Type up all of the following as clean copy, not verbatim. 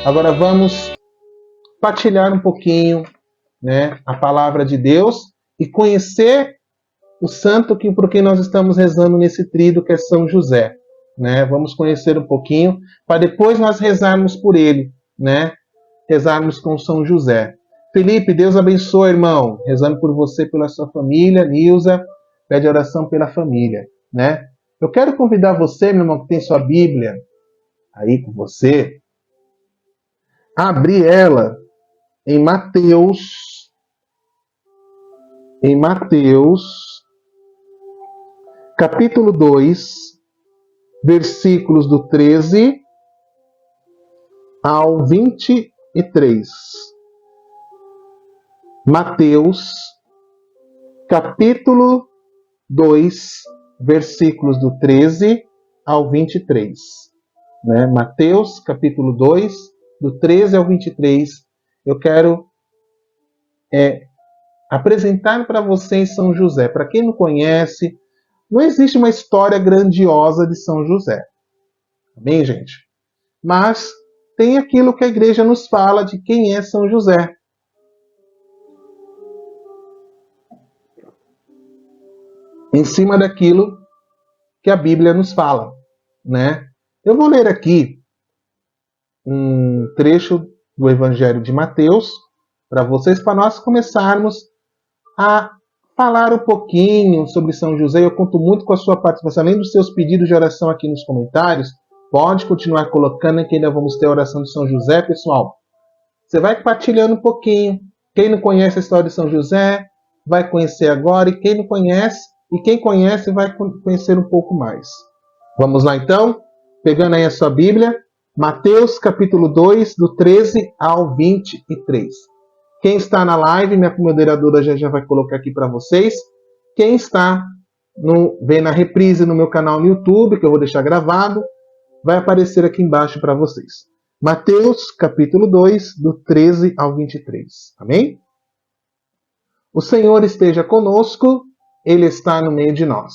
Agora vamos partilhar um pouquinho, né, a palavra de Deus e conhecer o santo por quem nós estamos rezando nesse tríduo, que é São José. Né? Vamos conhecer um pouquinho, para depois nós rezarmos por ele, né? Rezarmos com São José. Felipe, Deus abençoe, irmão. Rezando por você, pela sua família. Nilza, pede oração pela família, né? Eu quero convidar você, meu irmão, que tem sua Bíblia aí com você, a abrir ela em Mateus, capítulo 2, versículos do 13 ao 23. Mateus, capítulo 2, versículos do 13 ao 23. Né? Mateus, capítulo 2, do 13 ao 23. Eu quero apresentar para vocês São José. Para quem não conhece, não existe uma história grandiosa de São José. Amém, gente? Mas tem aquilo que a igreja nos fala de quem é São José. Em cima daquilo que a Bíblia nos fala, né? Eu vou ler aqui um trecho do Evangelho de Mateus para vocês, para nós começarmos a falar um pouquinho sobre São José. Eu conto muito com a sua participação, além dos seus pedidos de oração aqui nos comentários. Pode continuar colocando, que ainda vamos ter a oração de São José, pessoal. Você vai compartilhando um pouquinho. Quem não conhece a história de São José, vai conhecer agora. E quem não conhece, e quem conhece, vai conhecer um pouco mais. Vamos lá, então? Pegando aí a sua Bíblia. Mateus, capítulo 2, do 13 ao 23. Quem está na live, minha moderadora já vai colocar aqui para vocês. Quem está vendo a reprise no meu canal no YouTube, que eu vou deixar gravado, vai aparecer aqui embaixo para vocês. Mateus, capítulo 2, do 13 ao 23. Amém? O Senhor esteja conosco, Ele está no meio de nós.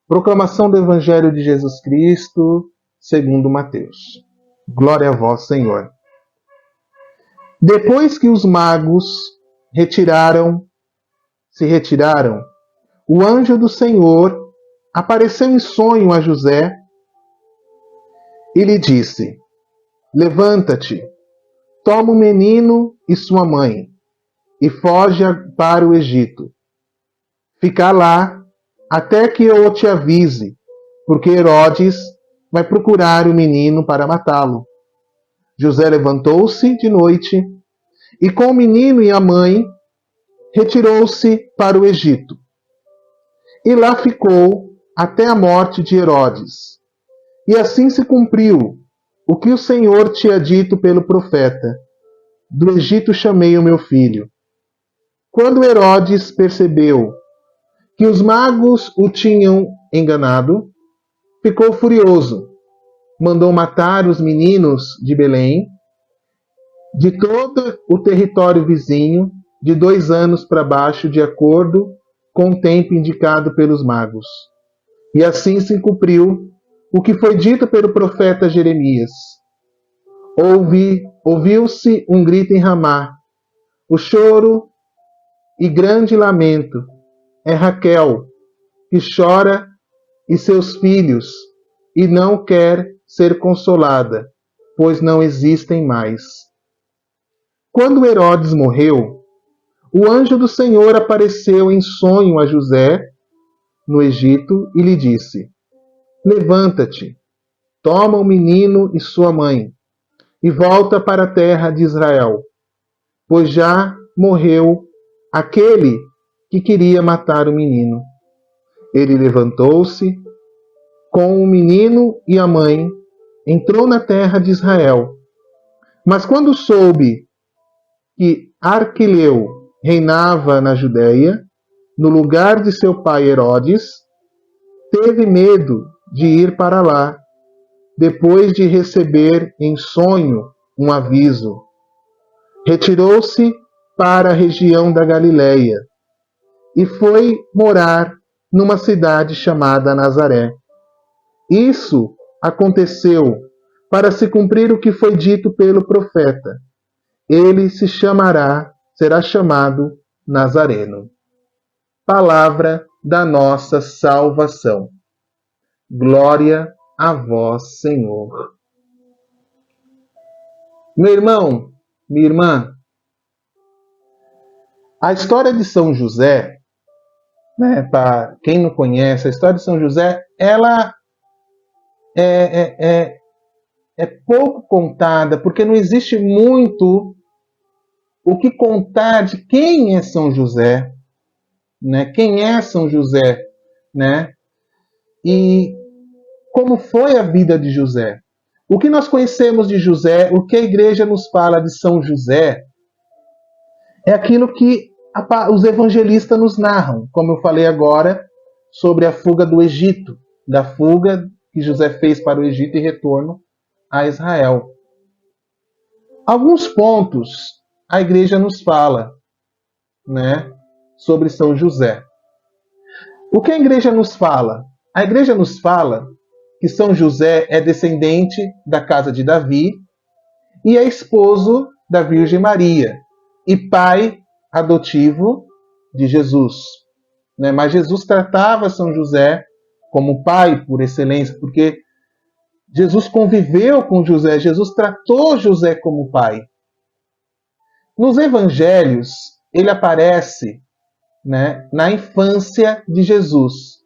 Proclamação do Evangelho de Jesus Cristo, segundo Mateus. Glória a vós, Senhor. Depois que os magos se retiraram, o anjo do Senhor apareceu em sonho a José e lhe disse: Levanta-te, toma o menino e sua mãe, e foge para o Egito. Fica lá até que eu te avise, porque Herodes vai procurar o menino para matá-lo. José levantou-se de noite e, com o menino e a mãe, retirou-se para o Egito. E lá ficou até a morte de Herodes. E assim se cumpriu o que o Senhor tinha dito pelo profeta: Do Egito chamei o meu filho. Quando Herodes percebeu que os magos o tinham enganado, ficou furioso. Mandou matar os meninos de Belém, de todo o território vizinho, de 2 anos para baixo, de acordo com o tempo indicado pelos magos. E assim se cumpriu o que foi dito pelo profeta Jeremias. Ouviu-se um grito em Ramá, o choro e grande lamento. É Raquel, que chora e seus filhos, e não quer ser consolada, pois não existem mais. Quando Herodes morreu, o anjo do Senhor apareceu em sonho a José, no Egito, e lhe disse: Levanta-te, toma o menino e sua mãe, e volta para a terra de Israel, pois já morreu aquele que queria matar o menino. Ele levantou-se com o menino e a mãe, entrou na terra de Israel. Mas quando soube que Arqueleu reinava na Judéia, no lugar de seu pai Herodes, teve medo de ir para lá, depois de receber em sonho um aviso. Retirou-se para a região da Galileia e foi morar numa cidade chamada Nazaré. Isso aconteceu para se cumprir o que foi dito pelo profeta. Ele será chamado Nazareno. Palavra da nossa salvação. Glória a vós, Senhor. Meu irmão, minha irmã, a história de São José, né, para quem não conhece, a história de São José, ela é pouco contada, porque não existe muito o que contar de quem é São José, né? Quem é São José, né? E como foi a vida de José. O que nós conhecemos de José, o que a igreja nos fala de São José, é aquilo que os evangelistas nos narram, como eu falei agora, sobre a fuga do Egito, da fuga que José fez para o Egito e retorno a Israel. Alguns pontos a igreja nos fala, né, sobre São José. O que a igreja nos fala? A igreja nos fala que São José é descendente da casa de Davi e é esposo da Virgem Maria e pai adotivo de Jesus. Né? Mas Jesus tratava São José como pai por excelência, porque Jesus conviveu com José, Jesus tratou José como pai. Nos evangelhos, ele aparece, né, na infância de Jesus.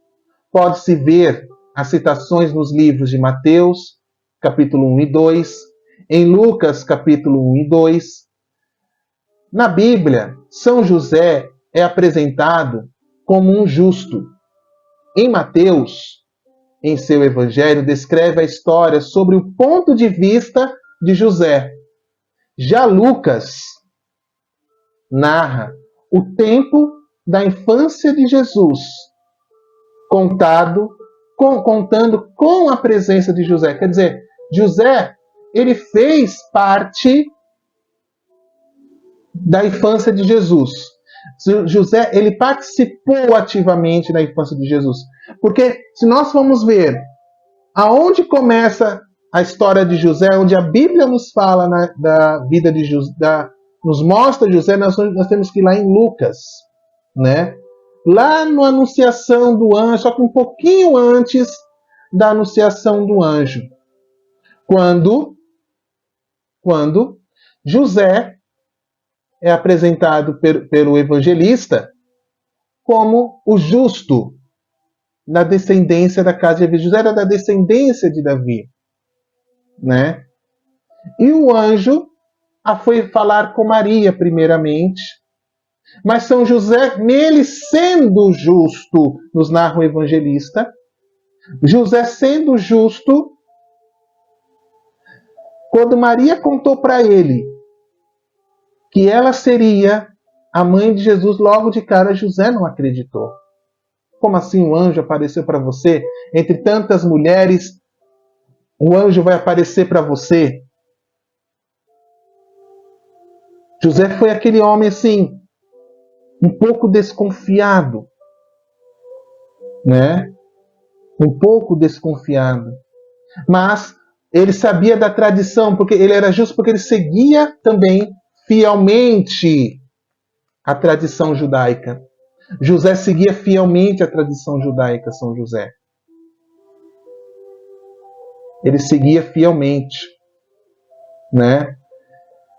Pode-se ver as citações nos livros de Mateus, capítulo 1 e 2, em Lucas, capítulo 1 e 2. Na Bíblia, São José é apresentado como um justo. Em Mateus, em seu evangelho, descreve a história sobre o ponto de vista de José. Já Lucas narra o tempo da infância de Jesus, contando com a presença de José. Quer dizer, José, ele fez parte da infância de Jesus. José, ele participou ativamente da infância de Jesus. Porque se nós formos ver aonde começa a história de José, onde a Bíblia nos fala da vida de José, nos mostra José, nós temos que ir lá em Lucas, né? Lá na anunciação do anjo, só que um pouquinho antes da anunciação do anjo. Quando José é apresentado pelo evangelista como o justo na descendência da casa de Davi. José era da descendência de Davi, né? E o anjo foi falar com Maria primeiramente, mas São José, nele sendo justo, nos narra o evangelista, José sendo justo, quando Maria contou para ele que ela seria a mãe de Jesus, logo de cara José não acreditou. Como assim o anjo apareceu para você? Entre tantas mulheres, o anjo vai aparecer para você? José foi aquele homem assim, um pouco desconfiado, né? Um pouco desconfiado. Mas ele sabia da tradição, porque ele era justo, porque ele seguia também fielmente a tradição judaica. José seguia fielmente a tradição judaica, São José. Ele seguia fielmente, né?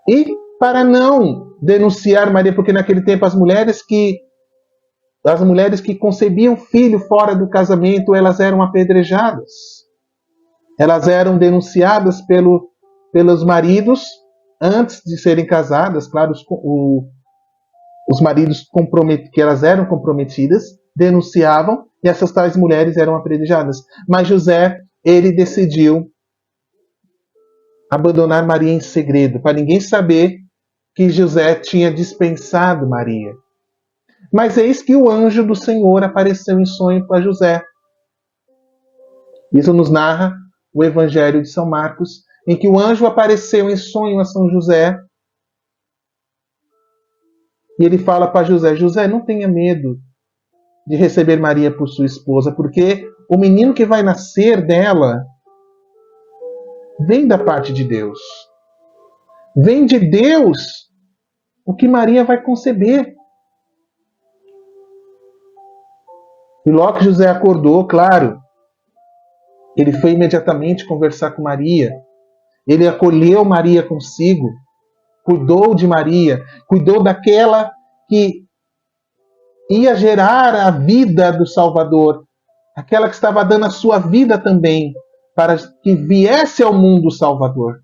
E para não denunciar Maria, porque naquele tempo as mulheres que concebiam filho fora do casamento, elas eram apedrejadas. Elas eram denunciadas pelos maridos antes de serem casadas. Claro, os maridos que elas eram comprometidas denunciavam e essas tais mulheres eram apedrejadas. Mas José, ele decidiu abandonar Maria em segredo, para ninguém saber que José tinha dispensado Maria. Mas eis que o anjo do Senhor apareceu em sonho para José. Isso nos narra o Evangelho de São Marcos, em que o anjo apareceu em sonho a São José. E ele fala para José: José, não tenha medo de receber Maria por sua esposa, porque o menino que vai nascer dela vem da parte de Deus. Vem de Deus o que Maria vai conceber. E logo que José acordou, claro, ele foi imediatamente conversar com Maria. Ele acolheu Maria consigo, cuidou de Maria, cuidou daquela que ia gerar a vida do Salvador, aquela que estava dando a sua vida também, para que viesse ao mundo o Salvador.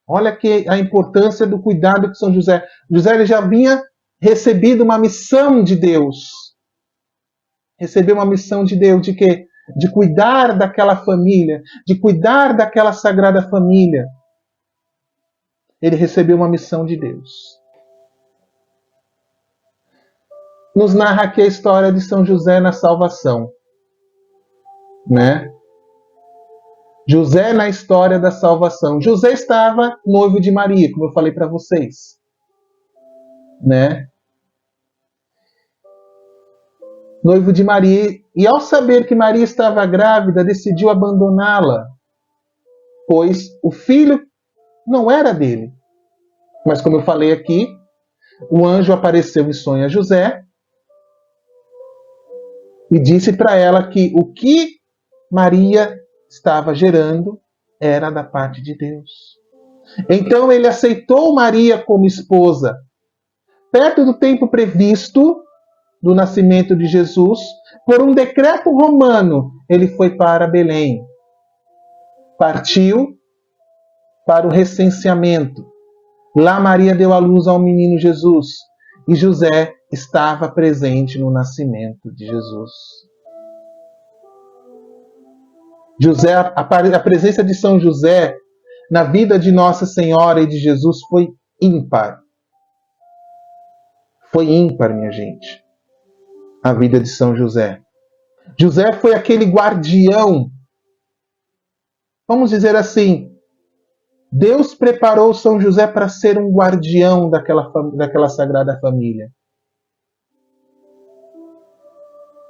Olha que a importância do cuidado de São José. José ele já vinha recebido uma missão de Deus. Recebeu uma missão de Deus de quê? De cuidar daquela família, de cuidar daquela sagrada família. Ele recebeu uma missão de Deus. Nos narra aqui a história de São José na salvação, né? José na história da salvação. José estava noivo de Maria, como eu falei para vocês, né? Noivo de Maria, e ao saber que Maria estava grávida, decidiu abandoná-la, pois o filho não era dele. Mas como eu falei aqui, o anjo apareceu em sonho a José e disse para ela que o que Maria estava gerando era da parte de Deus. Então ele aceitou Maria como esposa. Perto do tempo previsto do nascimento de Jesus, por um decreto romano, ele foi para Belém. Partiu para o recenseamento. Lá Maria deu à luz ao menino Jesus e José estava presente no nascimento de Jesus. José, a presença de São José na vida de Nossa Senhora e de Jesus foi ímpar. Foi ímpar, minha gente, a vida de São José. José foi aquele guardião, vamos dizer assim, Deus preparou São José para ser um guardião daquela sagrada família.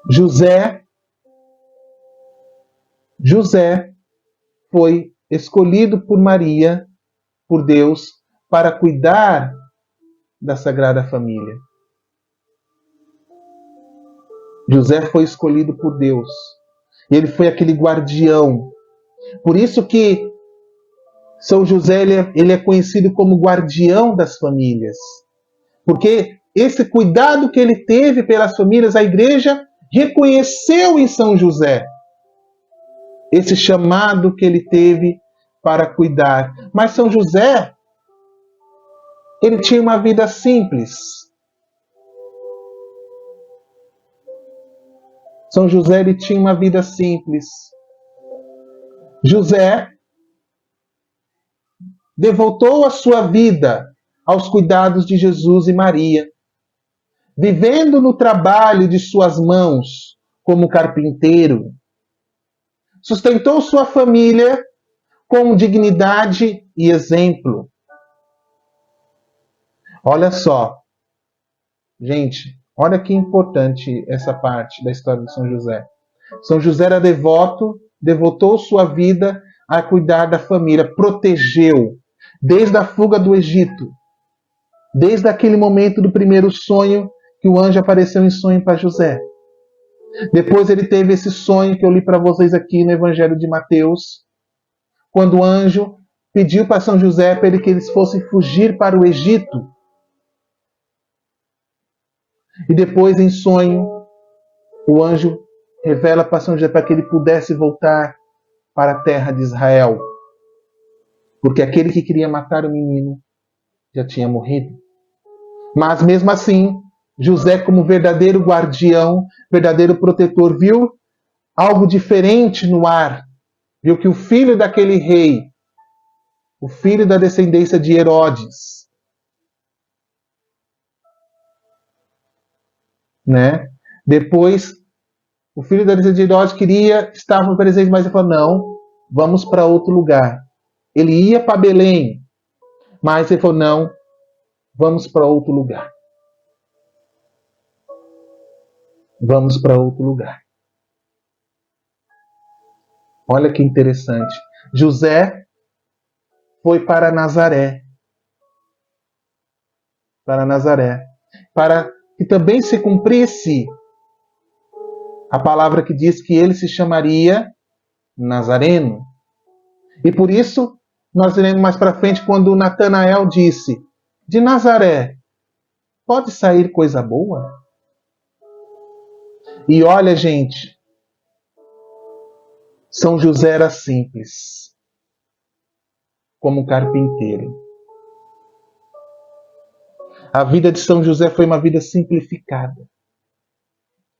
José foi escolhido por Maria, por Deus, para cuidar da sagrada família. José foi escolhido por Deus. Ele foi aquele guardião. Por isso que São José ele é conhecido como guardião das famílias. Porque esse cuidado que ele teve pelas famílias, a igreja reconheceu em São José esse chamado que ele teve para cuidar. Mas São José, ele tinha uma vida simples. São José, ele tinha uma vida simples. José devotou a sua vida aos cuidados de Jesus e Maria, vivendo no trabalho de suas mãos como carpinteiro. Sustentou sua família com dignidade e exemplo. Olha só, gente, olha que importante essa parte da história de São José. São José era devoto, devotou sua vida a cuidar da família, protegeu, desde a fuga do Egito, desde aquele momento do primeiro sonho que o anjo apareceu em sonho para José. Depois ele teve esse sonho que eu li para vocês aqui no Evangelho de Mateus, quando o anjo pediu para São José para que eles fossem fugir para o Egito. E depois, em sonho, o anjo revela para São José para que ele pudesse voltar para a terra de Israel. Porque aquele que queria matar o menino já tinha morrido. Mas mesmo assim, José, como verdadeiro guardião, verdadeiro protetor, viu algo diferente no ar. Viu que o filho daquele rei, o filho da descendência de Herodes, né? Depois, o filho da descendência de Herodes estava presente, mas ele falou, não, vamos para outro lugar. Ele ia para Belém, mas ele falou, não, vamos para outro lugar. Vamos para outro lugar. Olha que interessante. José foi para Nazaré. Para que também se cumprisse a palavra que diz que ele se chamaria Nazareno. E por isso, nós veremos mais para frente quando Natanael disse: de Nazaré, pode sair coisa boa? E olha, gente, São José era simples, como carpinteiro. A vida de São José foi uma vida simplificada.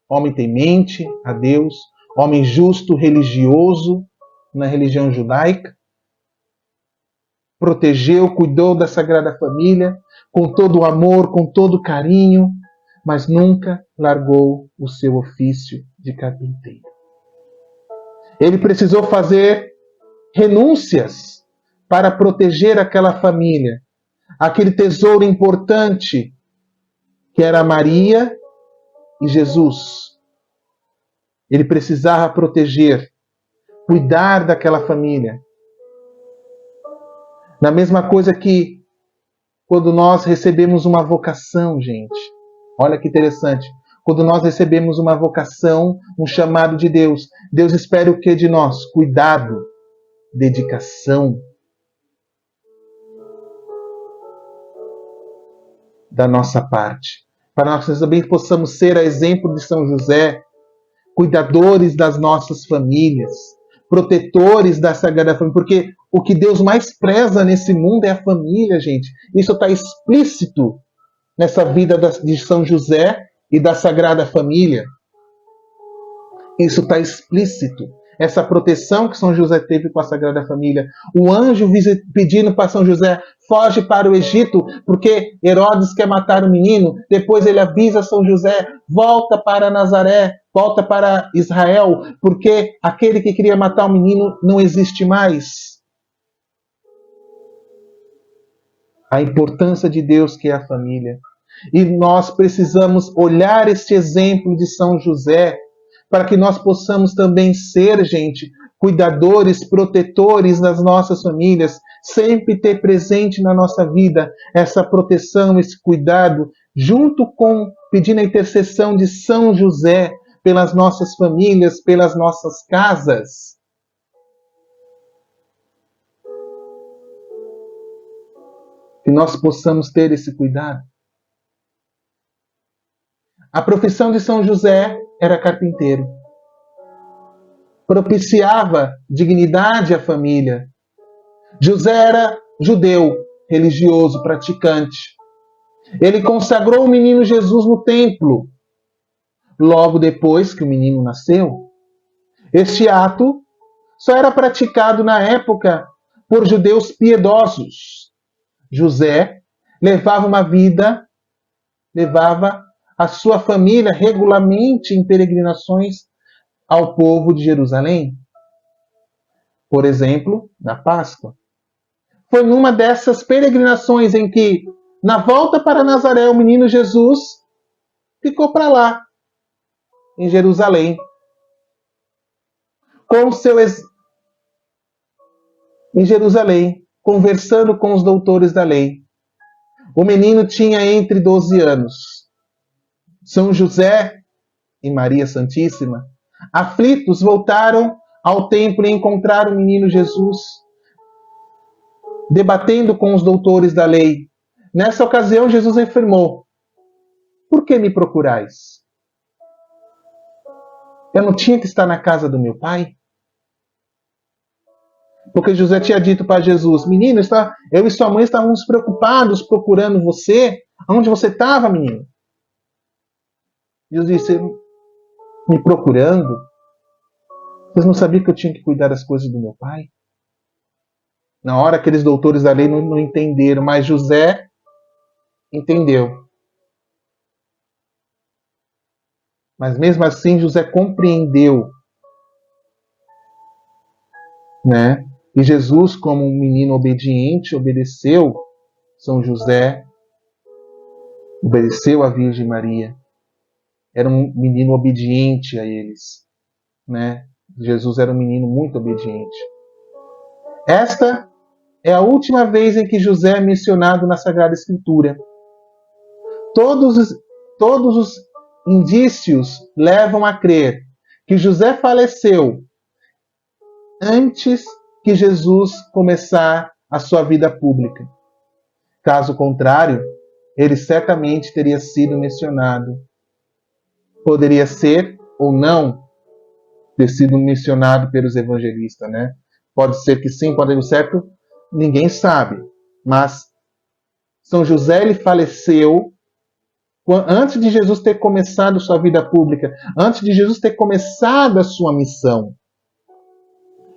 Homem temente a Deus, homem justo, religioso na religião judaica, protegeu, cuidou da Sagrada Família com todo o amor, com todo o carinho, mas nunca largou o seu ofício de carpinteiro. Ele precisou fazer renúncias para proteger aquela família, aquele tesouro importante que era Maria e Jesus. Ele precisava proteger, cuidar daquela família. Na mesma coisa que quando nós recebemos uma vocação, gente. Olha que interessante. Quando nós recebemos uma vocação, um chamado de Deus, Deus espera o que de nós? Cuidado, dedicação da nossa parte. Para nós também possamos ser a exemplo de São José, cuidadores das nossas famílias, protetores da Sagrada Família, porque o que Deus mais preza nesse mundo é a família, gente. Isso está explícito nessa vida de São José e da Sagrada Família. Isso está explícito. Essa proteção que São José teve com a Sagrada Família. O anjo pedindo para São José, foge para o Egito, porque Herodes quer matar o menino. Depois ele avisa São José, volta para Nazaré, volta para Israel, porque aquele que queria matar o menino não existe mais. A importância de Deus que é a família. E nós precisamos olhar este exemplo de São José para que nós possamos também ser, gente, cuidadores, protetores das nossas famílias, sempre ter presente na nossa vida essa proteção, esse cuidado, junto com pedindo a intercessão de São José pelas nossas famílias, pelas nossas casas. Que nós possamos ter esse cuidado. A profissão de São José era carpinteiro. Propiciava dignidade à família. José era judeu, religioso, praticante. Ele consagrou o menino Jesus no templo, logo depois que o menino nasceu. Este ato só era praticado na época por judeus piedosos. José levava a sua família regularmente em peregrinações ao povo de Jerusalém. Por exemplo, na Páscoa. Foi numa dessas peregrinações em que, na volta para Nazaré, o menino Jesus ficou para lá, em Jerusalém, em Jerusalém, conversando com os doutores da lei. O menino tinha entre 12 anos. São José e Maria Santíssima, aflitos, voltaram ao templo e encontraram o menino Jesus, debatendo com os doutores da lei. Nessa ocasião, Jesus afirmou: por que me procurais? Eu não tinha que estar na casa do meu pai? Porque José tinha dito para Jesus: menino, eu e sua mãe estávamos preocupados procurando você. Onde você estava, menino? Jesus disse: me procurando? Vocês não sabiam que eu tinha que cuidar das coisas do meu pai? Na hora, aqueles doutores da lei não entenderam, mas José entendeu. Mas mesmo assim, José compreendeu, né? E Jesus, como um menino obediente, obedeceu São José, obedeceu a Virgem Maria. Era um menino obediente a eles, né? Jesus era um menino muito obediente. Esta é a última vez em que José é mencionado na Sagrada Escritura. Todos os indícios levam a crer que José faleceu antes que Jesus começar a sua vida pública. Caso contrário, ele certamente teria sido mencionado. Poderia ser ou não ter sido mencionado pelos evangelistas, né? Pode ser que sim, pode ser certo, ninguém sabe. Mas São José ele faleceu antes de Jesus ter começado sua vida pública, antes de Jesus ter começado a sua missão.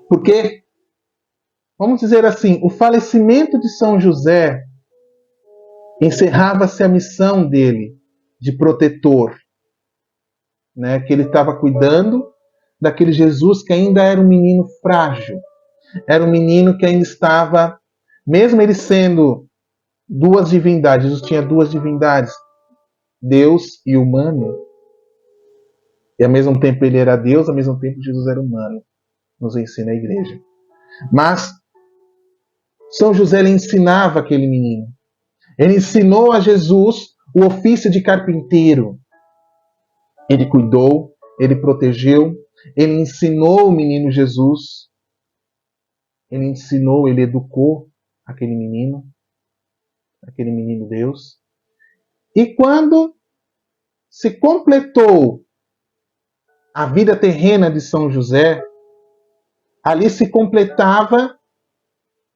Porque, vamos dizer assim, o falecimento de São José encerrava-se a missão dele de protetor, né? Que ele estava cuidando daquele Jesus que ainda era um menino frágil, era um menino que ainda estava, mesmo ele sendo duas divindades, Jesus tinha duas divindades, Deus e humano, e ao mesmo tempo ele era Deus, ao mesmo tempo Jesus era humano, nos ensina a igreja. Mas São José ele ensinava aquele menino, ele ensinou a Jesus o ofício de carpinteiro, ele cuidou, ele protegeu, ele ensinou o menino Jesus, ele ensinou, ele educou aquele menino Deus. E quando se completou a vida terrena de São José, ali se completava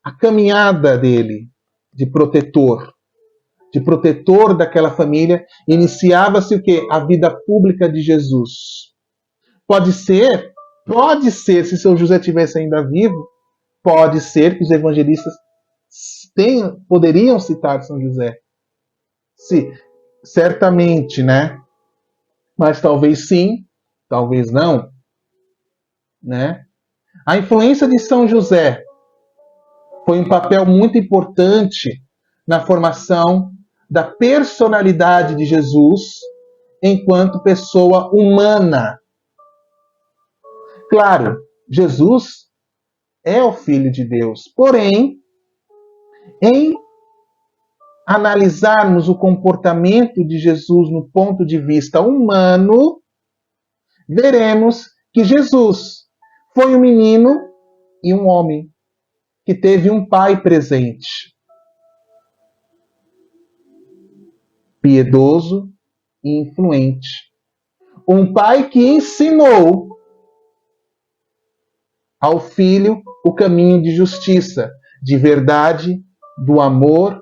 a caminhada dele de protetor daquela família. Iniciava-se o quê? A vida pública de Jesus. Pode ser, se São José tivesse ainda vivo, pode ser que os evangelistas poderiam citar São José. Sim, certamente, né? Mas talvez sim, talvez não, né? A influência de São José foi um papel muito importante na formação da personalidade de Jesus enquanto pessoa humana. Claro, Jesus é o Filho de Deus, porém, em analisarmos o comportamento de Jesus no ponto de vista humano, veremos que Jesus foi um menino e um homem que teve um pai presente, piedoso e influente. Um pai que ensinou ao filho o caminho de justiça, de verdade, do amor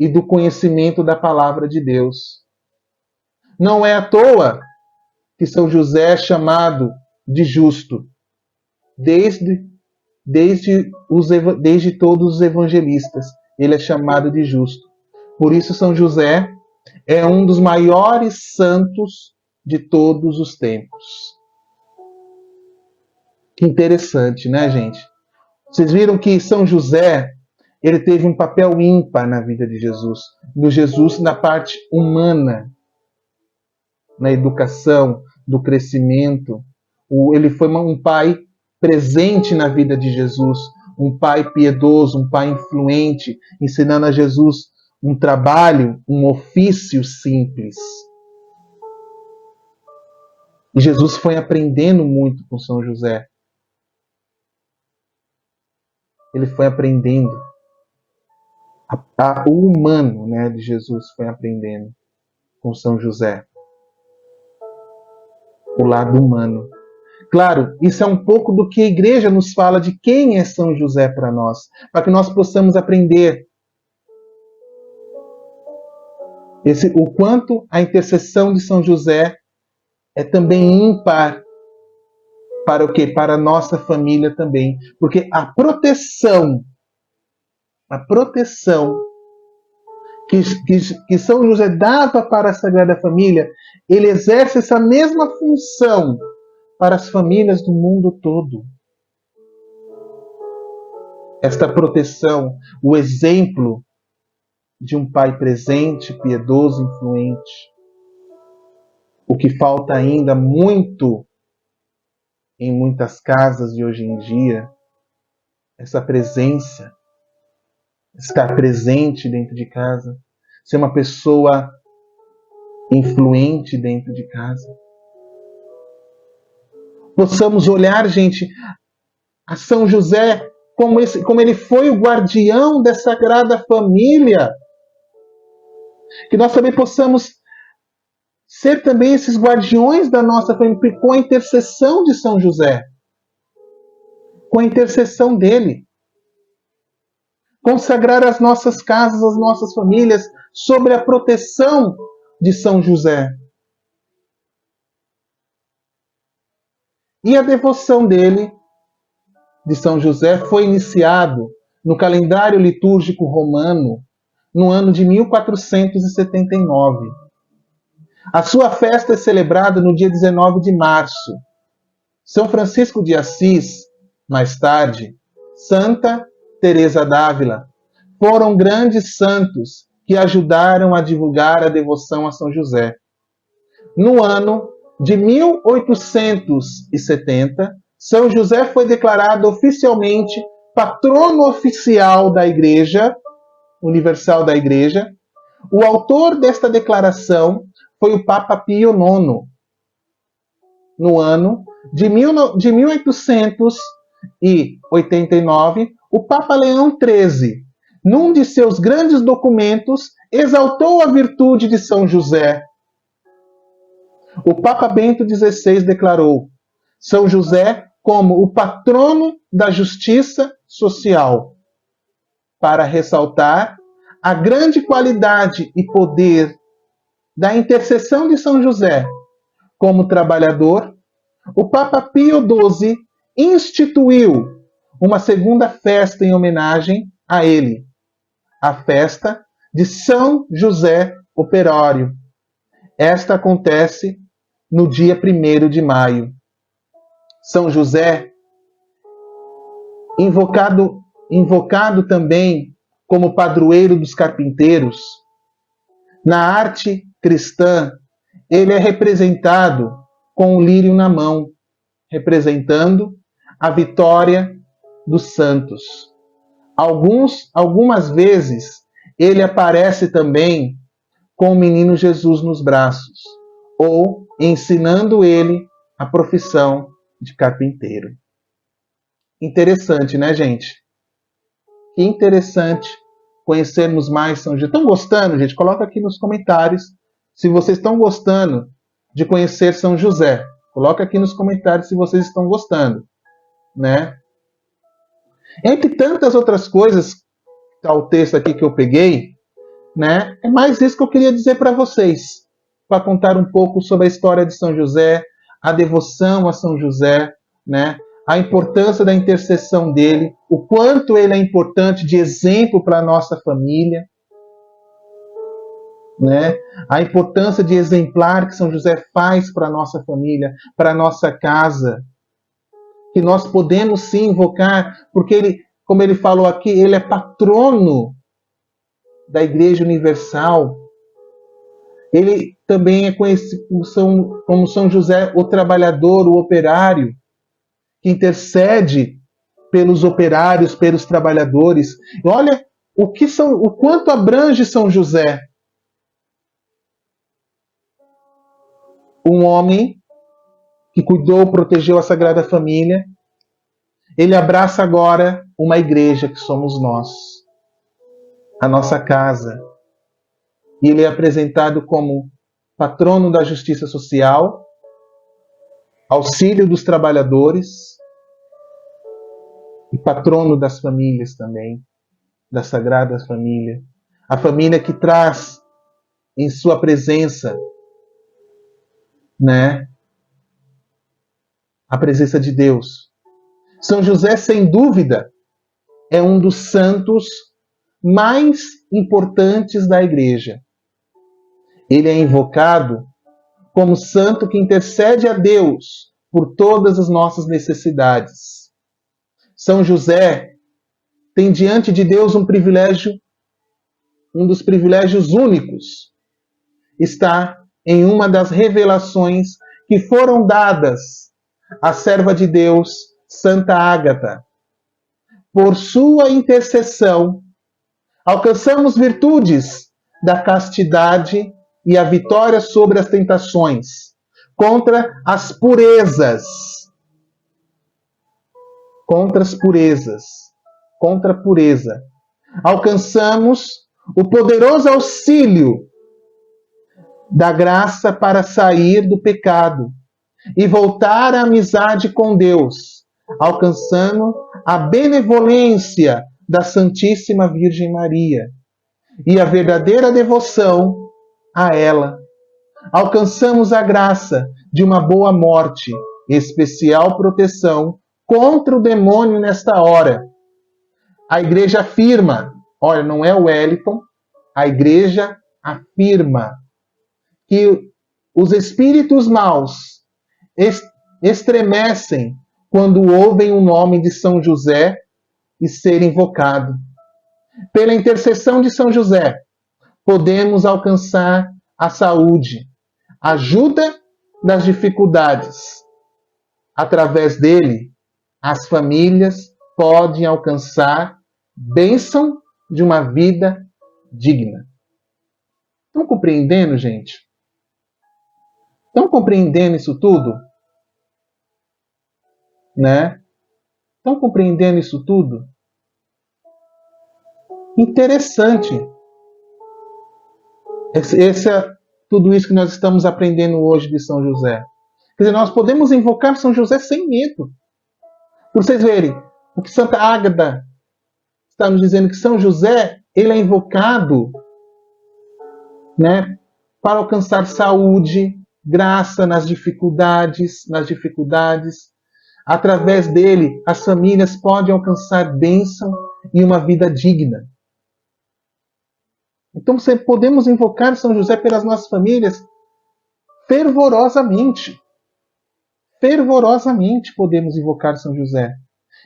e do conhecimento da palavra de Deus. Não é à toa que São José é chamado de justo, desde todos os evangelistas. Ele é chamado de justo. Por isso, São José é um dos maiores santos de todos os tempos. Que interessante, né, gente? Vocês viram que São José ele teve um papel ímpar na vida de Jesus. No Jesus, na parte humana, na educação, do crescimento. Ele foi um pai presente na vida de Jesus, um pai piedoso, um pai influente, ensinando a Jesus um trabalho, um ofício simples. E Jesus foi aprendendo muito com São José. Ele foi aprendendo. O humano, né, de Jesus foi aprendendo com São José. O lado humano. Claro, isso é um pouco do que a igreja nos fala de quem é São José para nós, para que nós possamos aprender o quanto a intercessão de São José é também ímpar para o quê? Para a nossa família também. Porque a proteção que São José dava para a Sagrada Família, ele exerce essa mesma função para as famílias do mundo todo. Esta proteção, o exemplo de um pai presente, piedoso, influente. O que falta ainda muito em muitas casas de hoje em dia, essa presença, estar presente dentro de casa, ser uma pessoa influente dentro de casa. Possamos olhar, gente, a São José como ele foi o guardião da Sagrada Família. Que nós também possamos ser também esses guardiões da nossa família com a intercessão de São José. Com a intercessão dele. Consagrar as nossas casas, as nossas famílias, sobre a proteção de São José. E a devoção dele, de São José, foi iniciado no calendário litúrgico romano no ano de 1479. A sua festa é celebrada no dia 19 de março. São Francisco de Assis, mais tarde, Santa Teresa d'Ávila, foram grandes santos que ajudaram a divulgar a devoção a São José. No ano de 1870, São José foi declarado oficialmente patrono oficial da Igreja Universal da Igreja. O autor desta declaração foi o Papa Pio IX. No ano de 1889, o Papa Leão XIII, num de seus grandes documentos, exaltou a virtude de São José. O Papa Bento XVI declarou São José como o patrono da justiça social, para ressaltar a grande qualidade e poder da intercessão de São José como trabalhador. O Papa Pio XII instituiu uma segunda festa em homenagem a ele, a festa de São José Operário. Esta acontece no dia 1º de maio. São José, invocado também como padroeiro dos carpinteiros, na arte cristã, ele é representado com o lírio na mão, representando a vitória dos santos. Algumas vezes, ele aparece também com o menino Jesus nos braços, ou ensinando ele a profissão de carpinteiro. Interessante, né, gente? Que interessante conhecermos mais São José. Estão gostando, gente? Coloca aqui nos comentários se vocês estão gostando de conhecer São José. Coloca aqui nos comentários se vocês estão gostando, né? Entre tantas outras coisas, tá o texto aqui que eu peguei, né? É mais isso que eu queria dizer para vocês, para contar um pouco sobre a história de São José, a devoção a São José, né? A importância da intercessão dele, o quanto ele é importante de exemplo para a nossa família, né? A importância de exemplar que São José faz para a nossa família, para a nossa casa, que nós podemos sim invocar, porque ele, como ele falou aqui, ele é patrono da Igreja Universal. Ele também é conhecido como São José, o trabalhador, o operário, que intercede pelos operários, pelos trabalhadores. E olha o quanto abrange São José. Um homem que cuidou, protegeu a Sagrada Família. Ele abraça agora uma igreja que somos nós, a nossa casa. E ele é apresentado como patrono da justiça social, auxílio dos trabalhadores e patrono das famílias também, da Sagrada Família. A família que traz em sua presença, né, a presença de Deus. São José, sem dúvida, é um dos santos mais importantes da Igreja. Ele é invocado como santo que intercede a Deus por todas as nossas necessidades. São José tem diante de Deus um privilégio, um dos privilégios únicos. Está em uma das revelações que foram dadas a serva de Deus, Santa Ágata. Por sua intercessão, alcançamos virtudes da castidade e a vitória sobre as tentações, contra as purezas. Contra as purezas. Contra a pureza. Alcançamos o poderoso auxílio da graça para sair do pecado e voltar à amizade com Deus, alcançando a benevolência da Santíssima Virgem Maria e a verdadeira devoção a ela. Alcançamos a graça de uma boa morte, especial proteção contra o demônio nesta hora. A Igreja afirma, olha, não é o Wellington, a Igreja afirma que os espíritos maus estremecem quando ouvem o nome de São José e ser invocado. Pela intercessão de São José, podemos alcançar a saúde, ajuda nas dificuldades. Através dele, as famílias podem alcançar bênção de uma vida digna. Estão compreendendo, gente? Estão compreendendo isso tudo? Né? Estão compreendendo isso tudo? Interessante. Tudo isso que nós estamos aprendendo hoje de São José. Quer dizer, nós podemos invocar São José sem medo. Por vocês verem, o que Santa Ágata está nos dizendo, que São José, ele é invocado, né, para alcançar saúde, graça nas dificuldades. Através dele, as famílias podem alcançar bênção e uma vida digna. Então, podemos invocar São José pelas nossas famílias fervorosamente. Fervorosamente podemos invocar São José.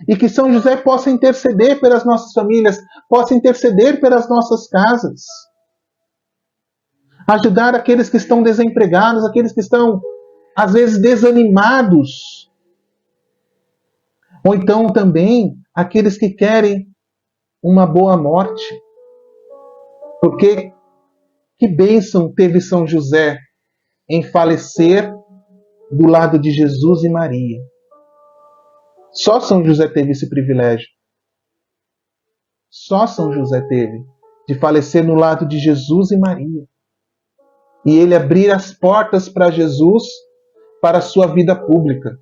E que São José possa interceder pelas nossas famílias, possa interceder pelas nossas casas. Ajudar aqueles que estão desempregados, aqueles que estão, às vezes, desanimados. Ou então também aqueles que querem uma boa morte. Porque que bênção teve São José em falecer do lado de Jesus e Maria. Só São José teve esse privilégio. Só São José teve de falecer no lado de Jesus e Maria. E ele abrir as portas para Jesus, para a sua vida pública,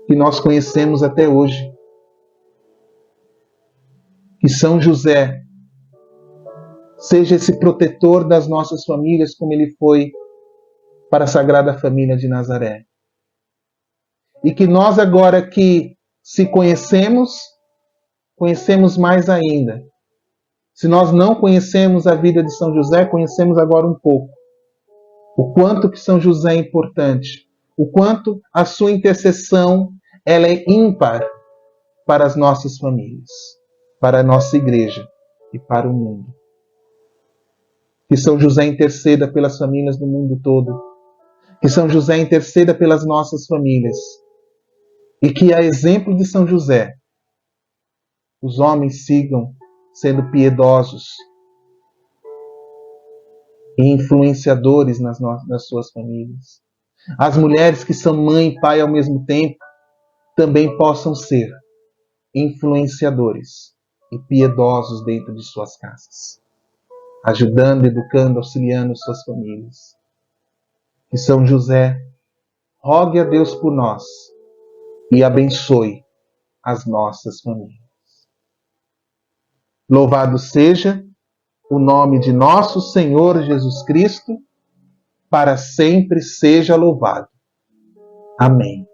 que nós conhecemos até hoje. Que São José seja esse protetor das nossas famílias, como ele foi para a Sagrada Família de Nazaré. E que nós agora que se conhecemos mais ainda. Se nós não conhecemos a vida de São José, conhecemos agora um pouco. O quanto que São José é importante. O quanto a sua intercessão ela é ímpar para as nossas famílias, para a nossa igreja e para o mundo. Que São José interceda pelas famílias do mundo todo. Que São José interceda pelas nossas famílias. E que, a exemplo de São José, os homens sigam sendo piedosos e influenciadores nas suas famílias. As mulheres que são mãe e pai ao mesmo tempo também possam ser influenciadores e piedosos dentro de suas casas, ajudando, educando, auxiliando suas famílias. Que São José rogue a Deus por nós e abençoe as nossas famílias. Louvado seja o nome de nosso Senhor Jesus Cristo, para sempre seja louvado. Amém.